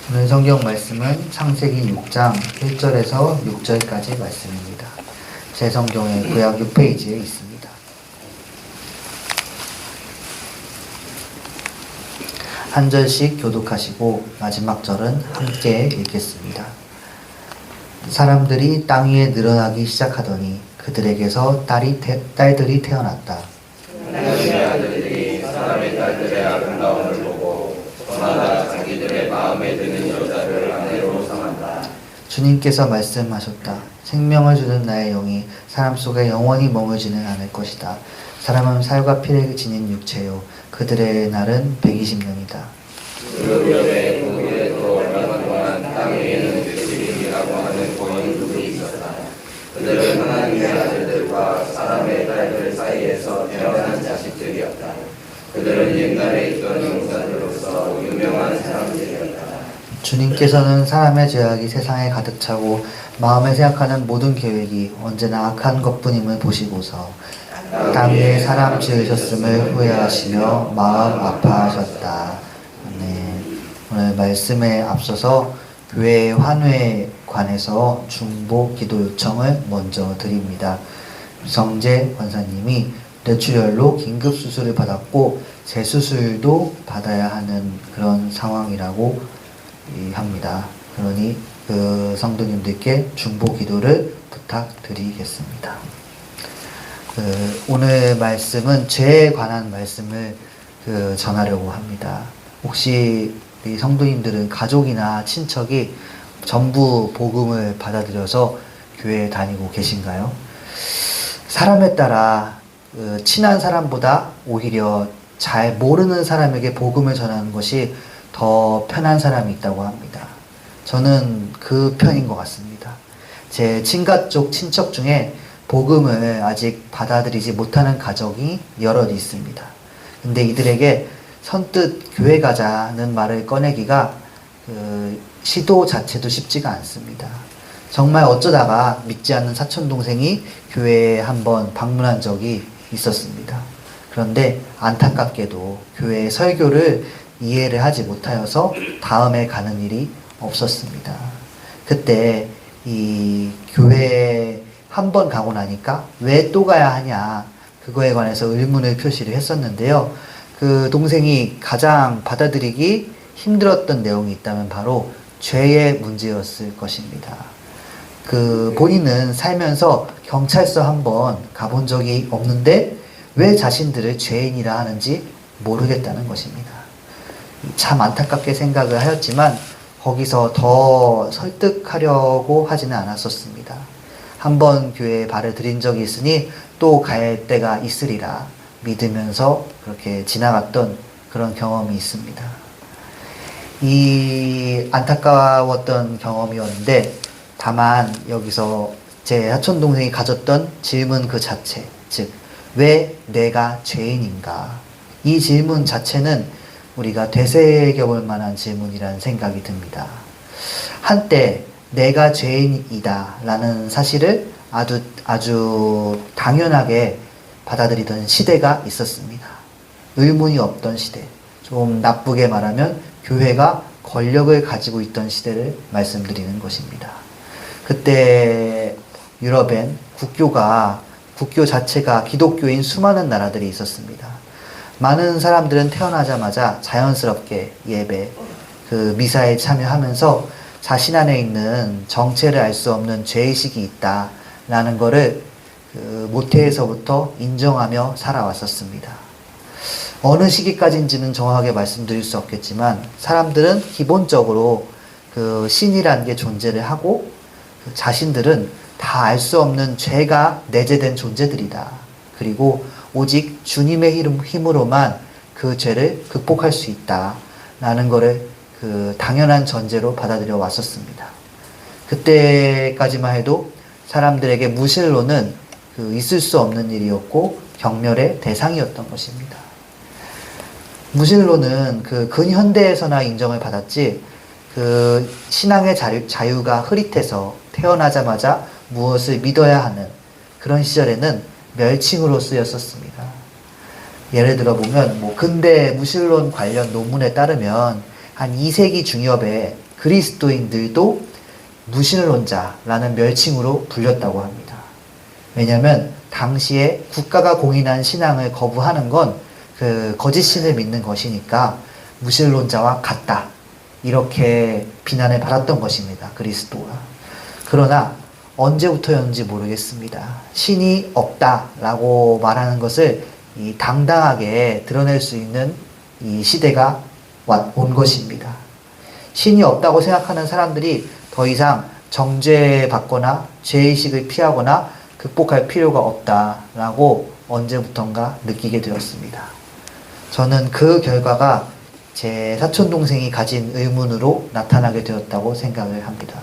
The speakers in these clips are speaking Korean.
오늘 성경 말씀은 창세기 6장 1절에서 6절까지 말씀입니다. 제 성경의 구약 6페이지에 있습니다. 한 절씩 교독하시고 마지막 절은 함께 읽겠습니다. 사람들이 땅 위에 늘어나기 시작하더니 그들에게서 딸들이 태어났다. 하나님의 아들들이 사람의 딸들의 아름다움을 보고 저마다 자기들의 마음에 드는 여자를 아내로 삼았다. 주님께서 말씀하셨다. 생명을 주는 나의 영이 사람 속에 영원히 머물지는 않을 것이다. 사람은 살과 피를 지닌 육체요 그들의 날은 120년이다. 그 무렵에 동일에도 얼마 동안 땅 위에는 느시림이라고 하는 고인들이 있었다. 그들은 하나님의 아들들과 사람의 딸들 사이에서 태어난 자식들이었다. 그들은 옛날에 있던 용사들로서 유명한 사람들이었다. 주님께서는 사람의 죄악이 세상에 가득 차고 마음에 생각하는 모든 계획이 언제나 악한 것뿐임을 보시고서 땅 위에 사람 지으셨음을 후회하시며 마음 아파하셨다. 네. 오늘 말씀에 앞서서 교회 환회에 관해서 중보 기도 요청을 먼저 드립니다. 성재 권사님이 뇌출혈로 긴급 수술을 받았고 재수술도 받아야 하는 그런 상황이라고 합니다. 그러니 그 성도님들께 중보 기도를 부탁드리겠습니다. 오늘 말씀은 죄에 관한 말씀을 전하려고 합니다. 혹시 우리 성도님들은 가족이나 친척이 전부 복음을 받아들여서 교회에 다니고 계신가요? 사람에 따라 친한 사람보다 오히려 잘 모르는 사람에게 복음을 전하는 것이 더 편한 사람이 있다고 합니다. 저는 그 편인 것 같습니다. 제 친가 쪽 친척 중에 복음을 아직 받아들이지 못하는 가족이 여럿 있습니다. 근데 이들에게 선뜻 교회 가자는 말을 꺼내기가 시도 자체도 쉽지가 않습니다. 정말 어쩌다가 믿지 않는 사촌동생이 교회에 한번 방문한 적이 있었습니다. 그런데 안타깝게도 교회의 설교를 이해를 하지 못하여서 다음에 가는 일이 없었습니다. 그때 이 교회에 한 번 가고 나니까 왜 또 가야 하냐 그거에 관해서 의문을 표시를 했었는데요. 그 동생이 가장 받아들이기 힘들었던 내용이 있다면 바로 죄의 문제였을 것입니다. 본인은 살면서 경찰서 한번 가본 적이 없는데 왜 자신들을 죄인이라 하는지 모르겠다는 것입니다. 참 안타깝게 생각을 하였지만 거기서 더 설득하려고 하지는 않았었습니다. 한번 교회에 발을 들인 적이 있으니 또 갈 때가 있으리라 믿으면서 그렇게 지나갔던 그런 경험이 있습니다. 이 안타까웠던 경험이었는데 다만 여기서 제 사촌동생이 가졌던 질문 그 자체, 즉 왜 내가 죄인인가? 이 질문 자체는 우리가 되새겨볼 만한 질문이라는 생각이 듭니다. 한때 내가 죄인이다 라는 사실을 아주 당연하게 받아들이던 시대가 있었습니다. 의문이 없던 시대, 좀 나쁘게 말하면 교회가 권력을 가지고 있던 시대를 말씀드리는 것입니다. 그때 유럽엔 국교 자체가 기독교인 수많은 나라들이 있었습니다. 많은 사람들은 태어나자마자 자연스럽게 예배, 미사에 참여하면서 자신 안에 있는 정체를 알 수 없는 죄의식이 있다라는 것을 모태에서부터 인정하며 살아왔었습니다. 어느 시기까지인지는 정확하게 말씀드릴 수 없겠지만 사람들은 기본적으로 신이라는 게 존재를 하고 자신들은 다 알 수 없는 죄가 내재된 존재들이다. 그리고 오직 주님의 힘으로만 그 죄를 극복할 수 있다라는 것을 당연한 전제로 받아들여 왔었습니다. 그때까지만 해도 사람들에게 무신론은 있을 수 없는 일이었고 경멸의 대상이었던 것입니다. 무신론은 근현대에서나 인정을 받았지 신앙의 자유가 흐릿해서 태어나자마자 무엇을 믿어야 하는 그런 시절에는 멸칭으로 쓰였었습니다. 예를 들어 보면 근대 무신론 관련 논문에 따르면 한 2세기 중엽에 그리스도인들도 무신론자라는 멸칭으로 불렸다고 합니다. 왜냐하면 당시에 국가가 공인한 신앙을 거부하는 건 그 거짓 신을 믿는 것이니까 무신론자와 같다, 이렇게 비난을 받았던 것입니다. 그리스도가. 그러나 언제부터였는지 모르겠습니다. 신이 없다라고 말하는 것을 당당하게 드러낼 수 있는 이 시대가 온 것입니다. 신이 없다고 생각하는 사람들이 더 이상 정죄받거나 죄의식을 피하거나 극복할 필요가 없다라고 언제부턴가 느끼게 되었습니다. 저는 그 결과가 제 사촌동생이 가진 의문으로 나타나게 되었다고 생각을 합니다.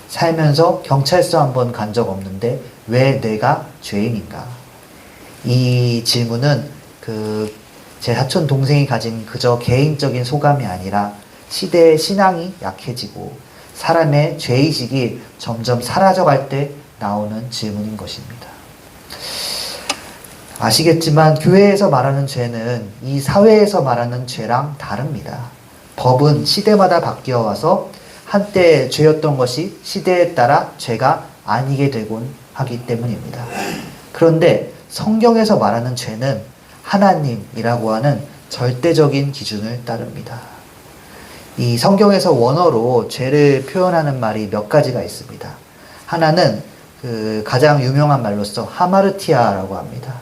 살면서 경찰서 한 번 간 적 없는데 왜 내가 죄인인가? 이 질문은 제 사촌동생이 가진 그저 개인적인 소감이 아니라 시대의 신앙이 약해지고 사람의 죄의식이 점점 사라져갈 때 나오는 질문인 것입니다. 아시겠지만 교회에서 말하는 죄는 이 사회에서 말하는 죄랑 다릅니다. 법은 시대마다 바뀌어 와서 한때 죄였던 것이 시대에 따라 죄가 아니게 되곤 하기 때문입니다. 그런데 성경에서 말하는 죄는 하나님이라고 하는 절대적인 기준을 따릅니다. 이 성경에서 원어로 죄를 표현하는 말이 몇 가지가 있습니다. 하나는 가장 유명한 말로서 하마르티아라고 합니다.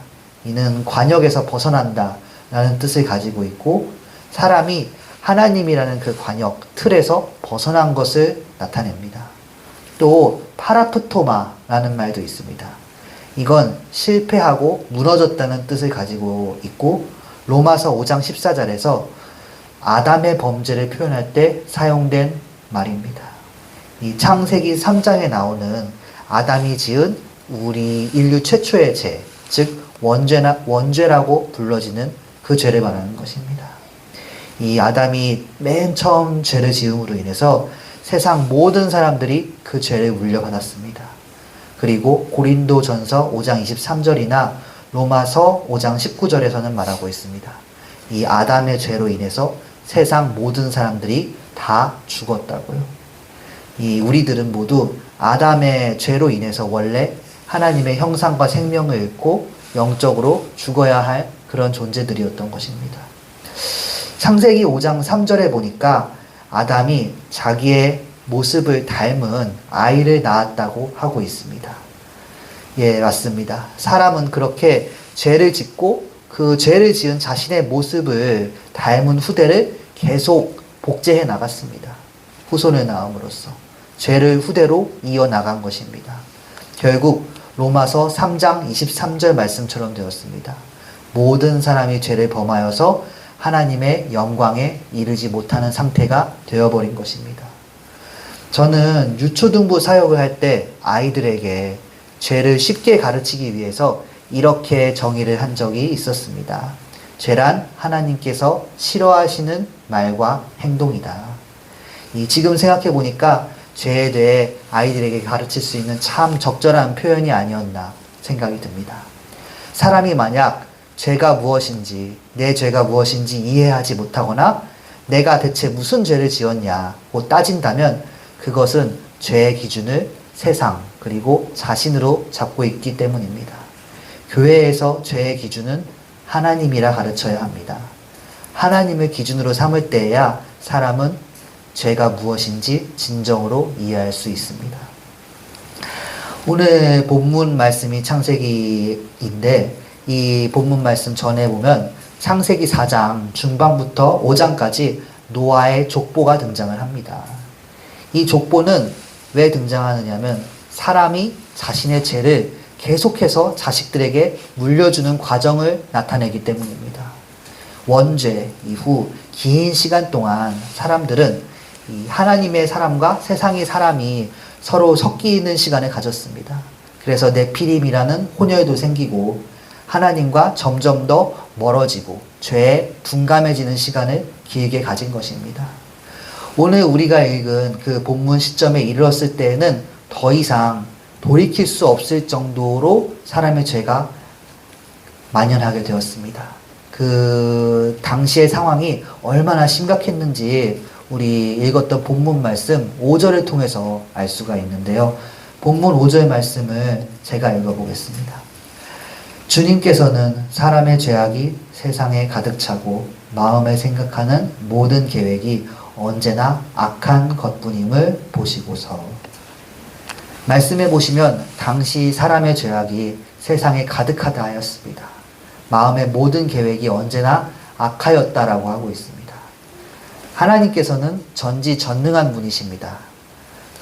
이는 관역에서 벗어난다 라는 뜻을 가지고 있고, 사람이 하나님이라는 그 관역, 틀에서 벗어난 것을 나타냅니다. 또 파라프토마라는 말도 있습니다. 이건 실패하고 무너졌다는 뜻을 가지고 있고, 로마서 5장 14절에서 아담의 범죄를 표현할 때 사용된 말입니다. 이 창세기 3장에 나오는 아담이 지은 우리 인류 최초의 죄, 즉 원죄라고 불러지는 그 죄를 말하는 것입니다. 이 아담이 맨 처음 죄를 지음으로 인해서 세상 모든 사람들이 그 죄를 물려받았습니다. 그리고 고린도전서 5장 23절이나 로마서 5장 19절에서는 말하고 있습니다. 이 아담의 죄로 인해서 세상 모든 사람들이 다 죽었다고요. 우리들은 모두 아담의 죄로 인해서 원래 하나님의 형상과 생명을 잃고 영적으로 죽어야 할 그런 존재들이었던 것입니다. 창세기 5장 3절에 보니까 아담이 자기의 모습을 닮은 아이를 낳았다고 하고 있습니다. 예, 맞습니다. 사람은 그렇게 죄를 짓고 그 죄를 지은 자신의 모습을 닮은 후대를 계속 복제해 나갔습니다. 후손을 낳음으로써 죄를 후대로 이어나간 것입니다. 결국 로마서 3장 23절 말씀처럼 되었습니다. 모든 사람이 죄를 범하여서 하나님의 영광에 이르지 못하는 상태가 되어버린 것입니다. 저는 유초등부 사역을 할 때 아이들에게 죄를 쉽게 가르치기 위해서 이렇게 정의를 한 적이 있었습니다. 죄란 하나님께서 싫어하시는 말과 행동이다. 지금 생각해 보니까 죄에 대해 아이들에게 가르칠 수 있는 참 적절한 표현이 아니었나 생각이 듭니다. 사람이 만약 죄가 무엇인지, 내 죄가 무엇인지 이해하지 못하거나 내가 대체 무슨 죄를 지었냐고 따진다면 그것은 죄의 기준을 세상 그리고 자신으로 잡고 있기 때문입니다. 교회에서 죄의 기준은 하나님이라 가르쳐야 합니다. 하나님을 기준으로 삼을 때에야 사람은 죄가 무엇인지 진정으로 이해할 수 있습니다. 오늘 본문 말씀이 창세기인데 이 본문 말씀 전에 보면 창세기 4장 중반부터 5장까지 노아의 족보가 등장을 합니다. 이 족보는 왜 등장하느냐면 사람이 자신의 죄를 계속해서 자식들에게 물려주는 과정을 나타내기 때문입니다. 원죄 이후 긴 시간 동안 사람들은 하나님의 사람과 세상의 사람이 서로 섞이는 시간을 가졌습니다. 그래서 네피림이라는 혼혈도 생기고 하나님과 점점 더 멀어지고 죄에 둔감해지는 시간을 길게 가진 것입니다. 오늘 우리가 읽은 그 본문 시점에 이르렀을 때에는 더 이상 돌이킬 수 없을 정도로 사람의 죄가 만연하게 되었습니다. 그 당시의 상황이 얼마나 심각했는지 우리 읽었던 본문 말씀 5절을 통해서 알 수가 있는데요. 본문 5절 말씀을 제가 읽어보겠습니다. 주님께서는 사람의 죄악이 세상에 가득 차고 마음에 생각하는 모든 계획이 언제나 악한 것뿐임을 보시고서. 말씀해 보시면 당시 사람의 죄악이 세상에 가득하다 하였습니다. 마음의 모든 계획이 언제나 악하였다라고 하고 있습니다. 하나님께서는 전지전능한 분이십니다.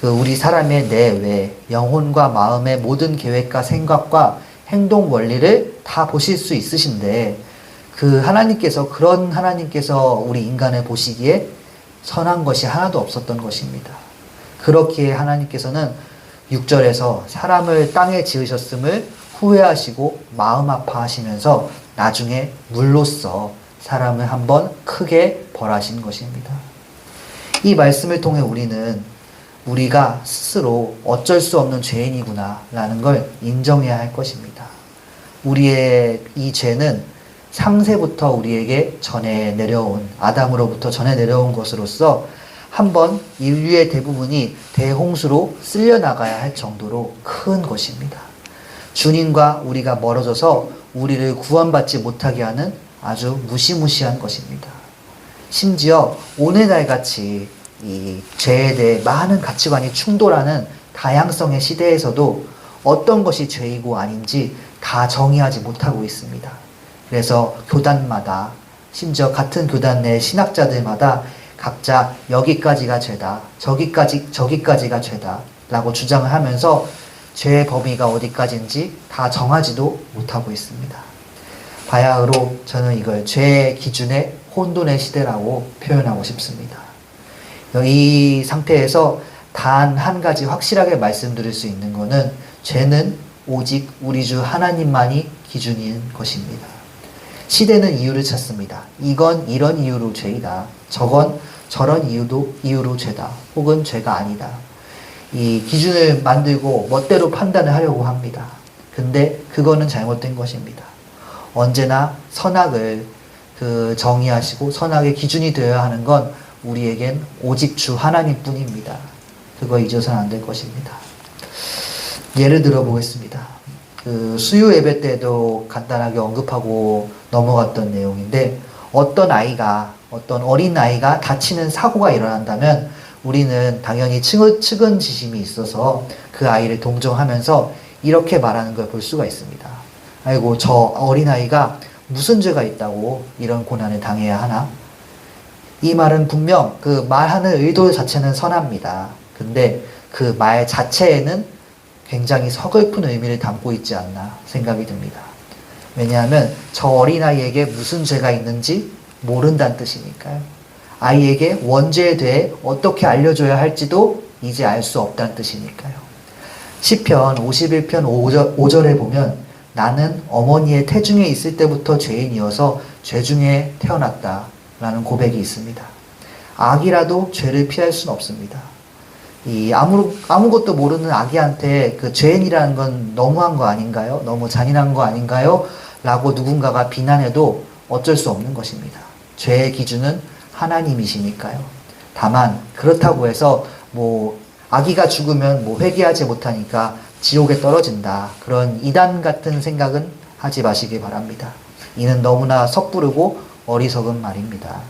우리 사람의 내외, 영혼과 마음의 모든 계획과 생각과 행동 원리를 다 보실 수 있으신데 그런 하나님께서 우리 인간을 보시기에 선한 것이 하나도 없었던 것입니다. 그렇기에 하나님께서는 6절에서 사람을 땅에 지으셨음을 후회하시고 마음 아파하시면서 나중에 물로써 사람을 한번 크게 벌하신 것입니다. 이 말씀을 통해 우리가 스스로 어쩔 수 없는 죄인이구나 라는 걸 인정해야 할 것입니다. 우리의 이 죄는 상세부터 우리에게 아담으로부터 전해 내려온 것으로서 한번 인류의 대부분이 대홍수로 쓸려나가야 할 정도로 큰 것입니다. 주님과 우리가 멀어져서 우리를 구원받지 못하게 하는 아주 무시무시한 것입니다. 심지어 오늘날 같이 이 죄에 대해 많은 가치관이 충돌하는 다양성의 시대에서도 어떤 것이 죄이고 아닌지 다 정의하지 못하고 있습니다. 그래서 교단마다, 심지어 같은 교단 내 신학자들마다 각자 여기까지가 죄다, 저기까지가 죄다 라고 주장을 하면서 죄의 범위가 어디까지인지 다 정하지도 못하고 있습니다. 바야흐로 저는 이걸 죄의 기준의 혼돈의 시대라고 표현하고 싶습니다. 이 상태에서 단 한 가지 확실하게 말씀드릴 수 있는 것은 죄는 오직 우리 주 하나님만이 기준인 것입니다. 시대는 이유를 찾습니다. 이건 이런 이유로 죄이다. 저건 저런 이유로 죄다. 혹은 죄가 아니다. 이 기준을 만들고 멋대로 판단을 하려고 합니다. 근데 그거는 잘못된 것입니다. 언제나 선악을 정의하시고 선악의 기준이 되어야 하는 건 우리에겐 오직 주 하나님뿐입니다. 그거 잊어서는 안 될 것입니다. 예를 들어 보겠습니다. 수요 예배 때도 간단하게 언급하고 넘어갔던 내용인데 어떤 어린 아이가 다치는 사고가 일어난다면 우리는 당연히 측은지심이 있어서 그 아이를 동정하면서 이렇게 말하는 걸 볼 수가 있습니다. 아이고, 저 어린아이가 무슨 죄가 있다고 이런 고난을 당해야 하나? 이 말은 분명 그 말하는 의도 자체는 선합니다. 근데 그 말 자체에는 굉장히 서글픈 의미를 담고 있지 않나 생각이 듭니다. 왜냐하면 저 어린아이에게 무슨 죄가 있는지 모른다는 뜻이니까요. 아이에게 원죄에 대해 어떻게 알려줘야 할지도 이제 알 수 없다는 뜻이니까요. 시편 51편 5절에 보면 나는 어머니의 태중에 있을 때부터 죄인이어서 죄 중에 태어났다 라는 고백이 있습니다. 아기라도 죄를 피할 수는 없습니다. 아무것도 모르는 아기한테 그 죄인이라는 건 너무한 거 아닌가요? 너무 잔인한 거 아닌가요? 라고 누군가가 비난해도 어쩔 수 없는 것입니다. 죄의 기준은 하나님이시니까요. 다만 그렇다고 해서 아기가 죽으면 회개하지 못하니까 지옥에 떨어진다. 그런 이단 같은 생각은 하지 마시기 바랍니다. 이는 너무나 섣부르고 어리석은 말입니다.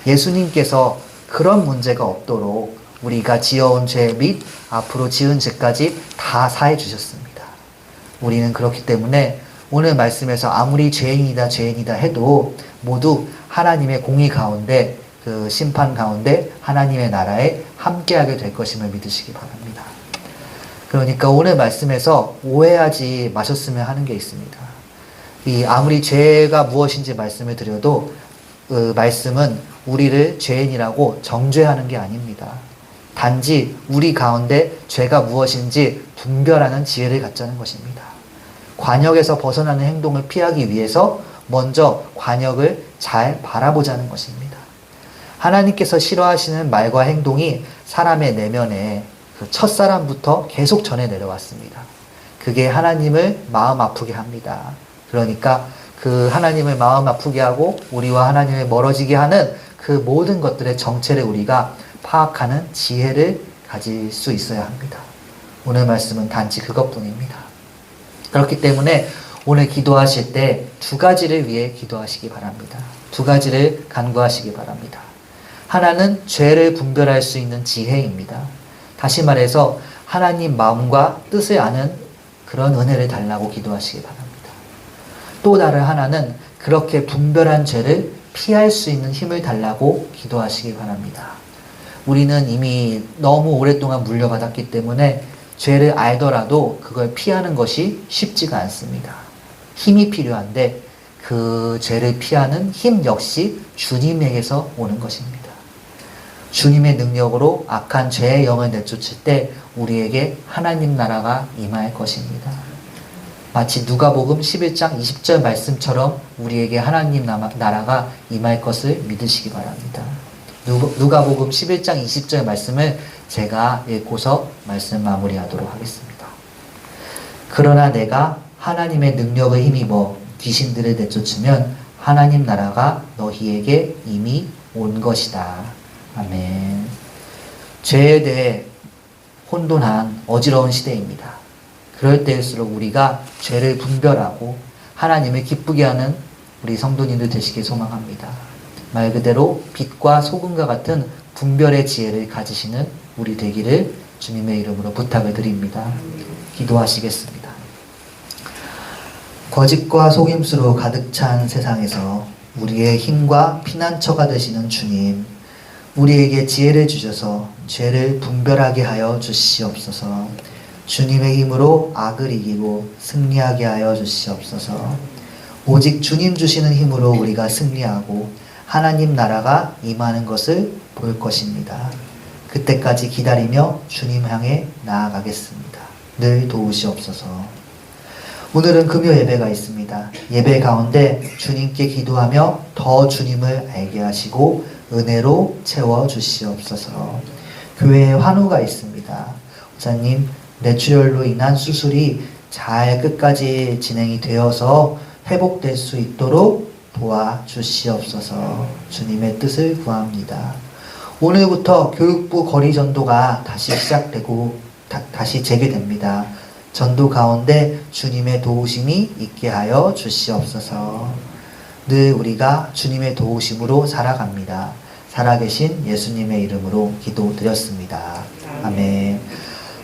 예수님께서 그런 문제가 없도록 우리가 지어온 죄 및 앞으로 지은 죄까지 다 사해 주셨습니다. 우리는 그렇기 때문에 오늘 말씀에서 아무리 죄인이다 해도 모두 하나님의 공의 가운데 그 심판 가운데 하나님의 나라에 함께하게 될 것임을 믿으시기 바랍니다. 그러니까 오늘 말씀에서 오해하지 마셨으면 하는 게 있습니다. 아무리 죄가 무엇인지 말씀을 드려도 그 말씀은 우리를 죄인이라고 정죄하는 게 아닙니다. 단지 우리 가운데 죄가 무엇인지 분별하는 지혜를 갖자는 것입니다. 관역에서 벗어나는 행동을 피하기 위해서 먼저 관역을 잘 바라보자는 것입니다. 하나님께서 싫어하시는 말과 행동이 사람의 내면에 그 첫사람부터 계속 전해 내려왔습니다. 그게 하나님을 마음 아프게 합니다. 그러니까 그 하나님을 마음 아프게 하고 우리와 하나님을 멀어지게 하는 그 모든 것들의 정체를 우리가 파악하는 지혜를 가질 수 있어야 합니다. 오늘 말씀은 단지 그것뿐입니다. 그렇기 때문에 오늘 기도하실 때 두 가지를 위해 기도하시기 바랍니다. 두 가지를 간구하시기 바랍니다. 하나는 죄를 분별할 수 있는 지혜입니다. 다시 말해서 하나님 마음과 뜻을 아는 그런 은혜를 달라고 기도하시기 바랍니다. 또 다른 하나는 그렇게 분별한 죄를 피할 수 있는 힘을 달라고 기도하시기 바랍니다. 우리는 이미 너무 오랫동안 물려받았기 때문에 죄를 알더라도 그걸 피하는 것이 쉽지가 않습니다. 힘이 필요한데 그 죄를 피하는 힘 역시 주님에게서 오는 것입니다. 주님의 능력으로 악한 죄의 영을 내쫓을 때 우리에게 하나님 나라가 임할 것입니다. 마치 누가복음 11장 20절 말씀처럼 우리에게 하나님 나라가 임할 것을 믿으시기 바랍니다. 누가복음 11장 20절 말씀을 제가 읽고서 말씀 마무리하도록 하겠습니다. 그러나 내가 하나님의 능력을 힘입어 귀신들을 내쫓으면 하나님 나라가 너희에게 이미 온 것이다. 아멘. 죄에 대해 혼돈한 어지러운 시대입니다. 그럴 때일수록 우리가 죄를 분별하고 하나님을 기쁘게 하는 우리 성도님들 되시길 소망합니다. 말 그대로 빛과 소금과 같은 분별의 지혜를 가지시는 우리 되기를 주님의 이름으로 부탁을 드립니다. 기도하시겠습니다. 거짓과 속임수로 가득 찬 세상에서 우리의 힘과 피난처가 되시는 주님, 우리에게 지혜를 주셔서 죄를 분별하게 하여 주시옵소서. 주님의 힘으로 악을 이기고 승리하게 하여 주시옵소서. 오직 주님 주시는 힘으로 우리가 승리하고 하나님 나라가 임하는 것을 볼 것입니다. 그때까지 기다리며 주님 향해 나아가겠습니다. 늘 도우시옵소서. 오늘은 금요 예배가 있습니다. 예배 가운데 주님께 기도하며 더 주님을 알게 하시고 은혜로 채워 주시옵소서. 교회에 환우가 있습니다. 목사님, 뇌출혈로 인한 수술이 잘 끝까지 진행이 되어서 회복될 수 있도록 도와주시옵소서. 주님의 뜻을 구합니다. 오늘부터 교육부 거리 전도가 다시 시작되고 다시 재개됩니다. 전도 가운데 주님의 도우심이 있게 하여 주시옵소서. 늘 우리가 주님의 도우심으로 살아갑니다. 살아계신 예수님의 이름으로 기도드렸습니다. 아멘.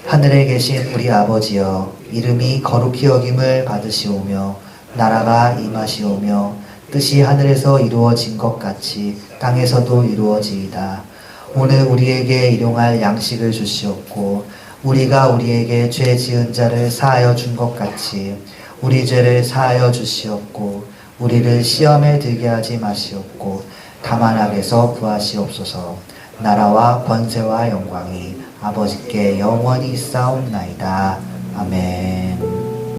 하늘에 계신 우리 아버지여, 이름이 거룩히 여김을 받으시오며 나라가 임하시오며 뜻이 하늘에서 이루어진 것 같이 땅에서도 이루어지이다. 오늘 우리에게 일용할 양식을 주시옵고 우리가 우리에게 죄 지은 자를 사하여 준 것 같이 우리 죄를 사하여 주시옵고 우리를 시험에 들게 하지 마시옵고 다만 악에서 구하시옵소서. 나라와 권세와 영광이 아버지께 영원히 있사옵나이다. 아멘.